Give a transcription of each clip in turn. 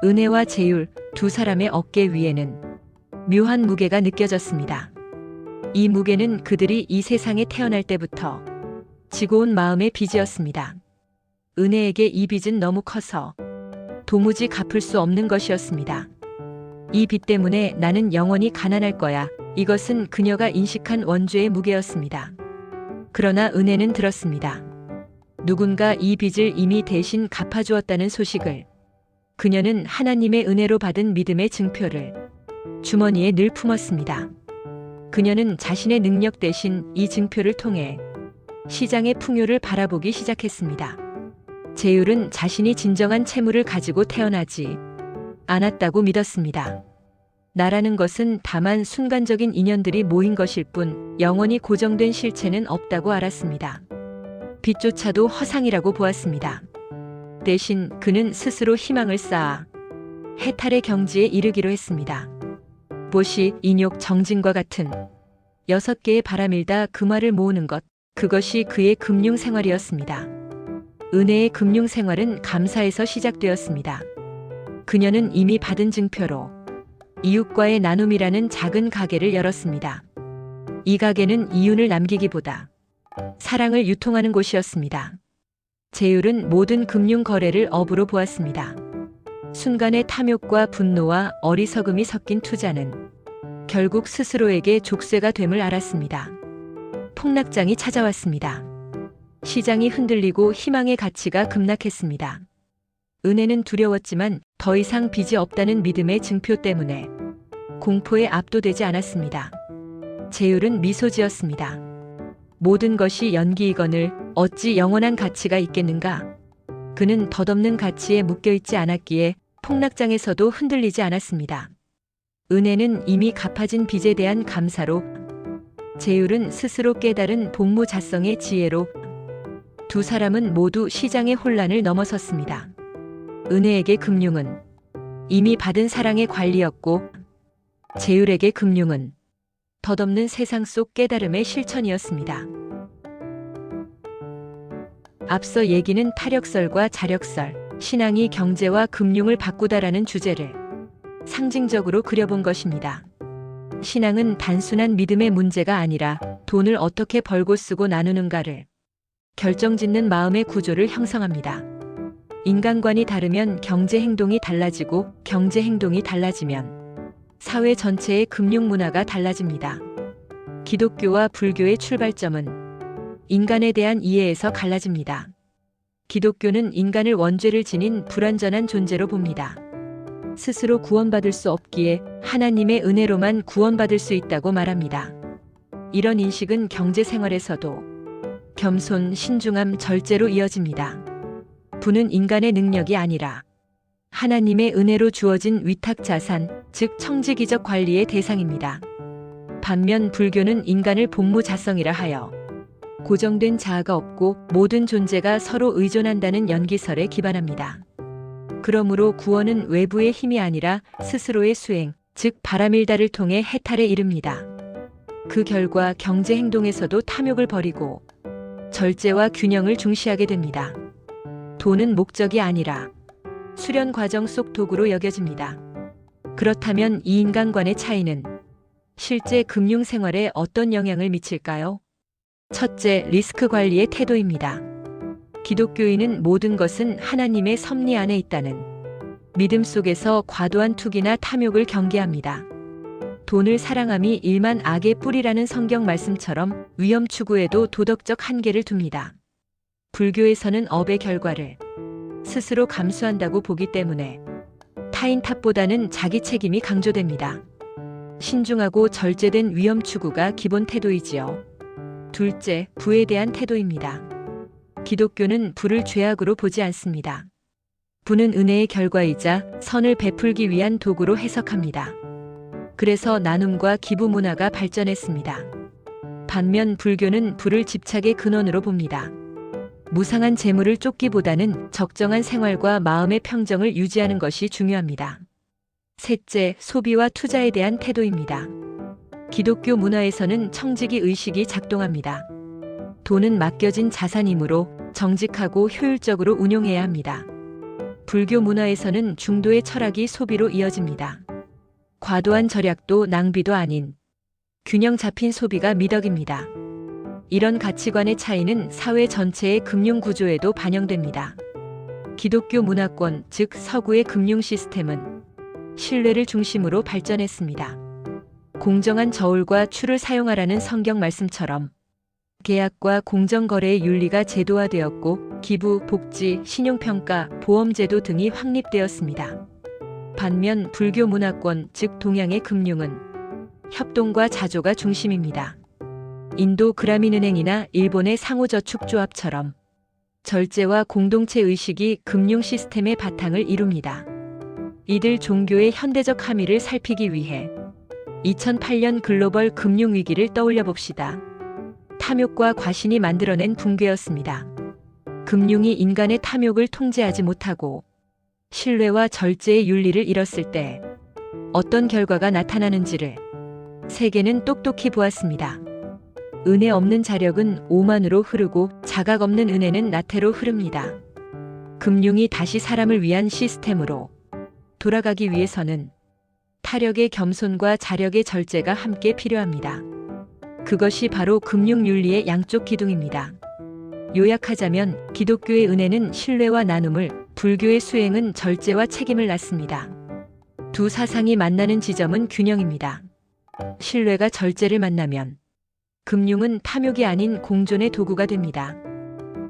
은혜와 제율 두 사람의 어깨 위에는 묘한 무게가 느껴졌습니다. 이 무게는 그들이 이 세상에 태어날 때부터 지고 온 마음의 빚이었습니다. 은혜에게 이 빚은 너무 커서 도무지 갚을 수 없는 것이었습니다. 이 빚 때문에 나는 영원히 가난할 거야. 이것은 그녀가 인식한 원죄의 무게였습니다. 그러나 은혜는 들었습니다. 누군가 이 빚을 이미 대신 갚아주었다는 소식을. 그녀는 하나님의 은혜로 받은 믿음의 증표를 주머니에 늘 품었습니다. 그녀는 자신의 능력 대신 이 증표를 통해 시장의 풍요를 바라보기 시작했습니다. 제율은 자신이 진정한 채무를 가지고 태어나지 않았다고 믿었습니다. 나라는 것은 다만 순간적인 인연들이 모인 것일 뿐 영원히 고정된 실체는 없다고 알았습니다. 빚조차도 허상이라고 보았습니다. 대신 그는 스스로 희망을 쌓아 해탈의 경지에 이르기로 했습니다. 보시, 인욕, 정진과 같은 6개의 바람일다 금화를 모으는 것, 그것이 그의 금융생활이었습니다. 은혜의 금융생활은 감사에서 시작되었습니다. 그녀는 이미 받은 증표로 이웃과의 나눔이라는 작은 가게를 열었습니다. 이 가게는 이윤을 남기기보다 사랑을 유통하는 곳이었습니다. 제율은 모든 금융 거래를 업으로 보았습니다. 순간의 탐욕과 분노와 어리석음이 섞인 투자는 결국 스스로에게 족쇄가 됨을 알았습니다. 폭락장이 찾아왔습니다. 시장이 흔들리고 희망의 가치가 급락했습니다. 은혜는 두려웠지만 더 이상 빚이 없다는 믿음의 증표 때문에 공포에 압도되지 않았습니다. 제율은 미소 지었습니다. 모든 것이 연기이거늘 어찌 영원한 가치가 있겠는가? 그는 덧없는 가치에 묶여있지 않았기에 폭락장에서도 흔들리지 않았습니다. 은혜는 이미 갚아진 빚에 대한 감사로, 제율은 스스로 깨달은 복무자성의 지혜로 두 사람은 모두 시장의 혼란을 넘어섰습니다. 은혜에게 금융은 이미 받은 사랑의 관리였고 제율에게 금융은 덧없는 세상 속 깨달음의 실천이었습니다. 앞서 얘기는 타력설과 자력설, 신앙이 경제와 금융을 바꾸다라는 주제를 상징적으로 그려본 것입니다. 신앙은 단순한 믿음의 문제가 아니라 돈을 어떻게 벌고 쓰고 나누는가를 결정짓는 마음의 구조를 형성합니다. 인간관이 다르면 경제 행동이 달라지고 경제 행동이 달라지면 사회 전체의 금융 문화가 달라집니다. 기독교와 불교의 출발점은 인간에 대한 이해에서 갈라집니다. 기독교는 인간을 원죄를 지닌 불완전한 존재로 봅니다. 스스로 구원받을 수 없기에 하나님의 은혜로만 구원받을 수 있다고 말합니다. 이런 인식은 경제 생활에서도 겸손, 신중함, 절제로 이어집니다. 부는 인간의 능력이 아니라 하나님의 은혜로 주어진 위탁 자산, 즉 청지기적 관리의 대상입니다. 반면 불교는 인간을 복무자성이라 하여 고정된 자아가 없고 모든 존재가 서로 의존한다는 연기설에 기반합니다. 그러므로 구원은 외부의 힘이 아니라 스스로의 수행, 즉 바람일다를 통해 해탈에 이릅니다. 그 결과 경제 행동에서도 탐욕을 버리고 절제와 균형을 중시하게 됩니다. 돈은 목적이 아니라 수련 과정 속 도구로 여겨집니다. 그렇다면 이 인간관의 차이는 실제 금융 생활에 어떤 영향을 미칠까요? 첫째, 리스크 관리의 태도입니다. 기독교인은 모든 것은 하나님의 섭리 안에 있다는 믿음 속에서 과도한 투기나 탐욕을 경계합니다. 돈을 사랑함이 일만 악의 뿌리라는 성경 말씀처럼 위험 추구에도 도덕적 한계를 둡니다. 불교에서는 업의 결과를 스스로 감수한다고 보기 때문에 타인 탓보다는 자기 책임이 강조됩니다. 신중하고 절제된 위험 추구가 기본 태도이지요. 둘째, 부에 대한 태도입니다. 기독교는 부를 죄악으로 보지 않습니다. 부는 은혜의 결과이자 선을 베풀기 위한 도구로 해석합니다. 그래서 나눔과 기부 문화가 발전했습니다. 반면 불교는 부를 집착의 근원으로 봅니다. 무상한 재물을 쫓기보다는 적정한 생활과 마음의 평정을 유지하는 것이 중요합니다. 셋째, 소비와 투자에 대한 태도입니다. 기독교 문화에서는 청지기 의식이 작동합니다. 돈은 맡겨진 자산이므로 정직하고 효율적으로 운용해야 합니다. 불교 문화에서는 중도의 철학이 소비로 이어집니다. 과도한 절약도 낭비도 아닌 균형 잡힌 소비가 미덕입니다. 이런 가치관의 차이는 사회 전체의 금융 구조에도 반영됩니다. 기독교 문화권, 즉 서구의 금융 시스템은 신뢰를 중심으로 발전했습니다. 공정한 저울과 추를 사용하라는 성경 말씀처럼 계약과 공정거래의 윤리가 제도화되었고 기부, 복지, 신용평가, 보험제도 등이 확립되었습니다. 반면 불교 문화권, 즉 동양의 금융은 협동과 자조가 중심입니다. 인도 그라민은행이나 일본의 상호저축조합처럼 절제와 공동체 의식이 금융 시스템의 바탕을 이룹니다. 이들 종교의 현대적 함의를 살피기 위해 2008년 글로벌 금융위기를 떠올려 봅시다. 탐욕과 과신이 만들어낸 붕괴였습니다. 금융이 인간의 탐욕을 통제하지 못하고 신뢰와 절제의 윤리를 잃었을 때 어떤 결과가 나타나는지를 세계는 똑똑히 보았습니다. 은혜 없는 자력은 오만으로 흐르고 자각 없는 은혜는 나태로 흐릅니다. 금융이 다시 사람을 위한 시스템으로 돌아가기 위해서는 타력의 겸손과 자력의 절제가 함께 필요합니다. 그것이 바로 금융윤리의 양쪽 기둥입니다. 요약하자면 기독교의 은혜는 신뢰와 나눔을, 불교의 수행은 절제와 책임을 낳습니다. 두 사상이 만나는 지점은 균형입니다. 신뢰가 절제를 만나면 금융은 탐욕이 아닌 공존의 도구가 됩니다.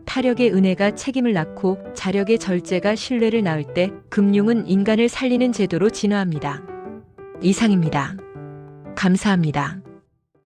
타력의 은혜가 책임을 낳고 자력의 절제가 신뢰를 낳을 때 금융은 인간을 살리는 제도로 진화합니다. 이상입니다. 감사합니다.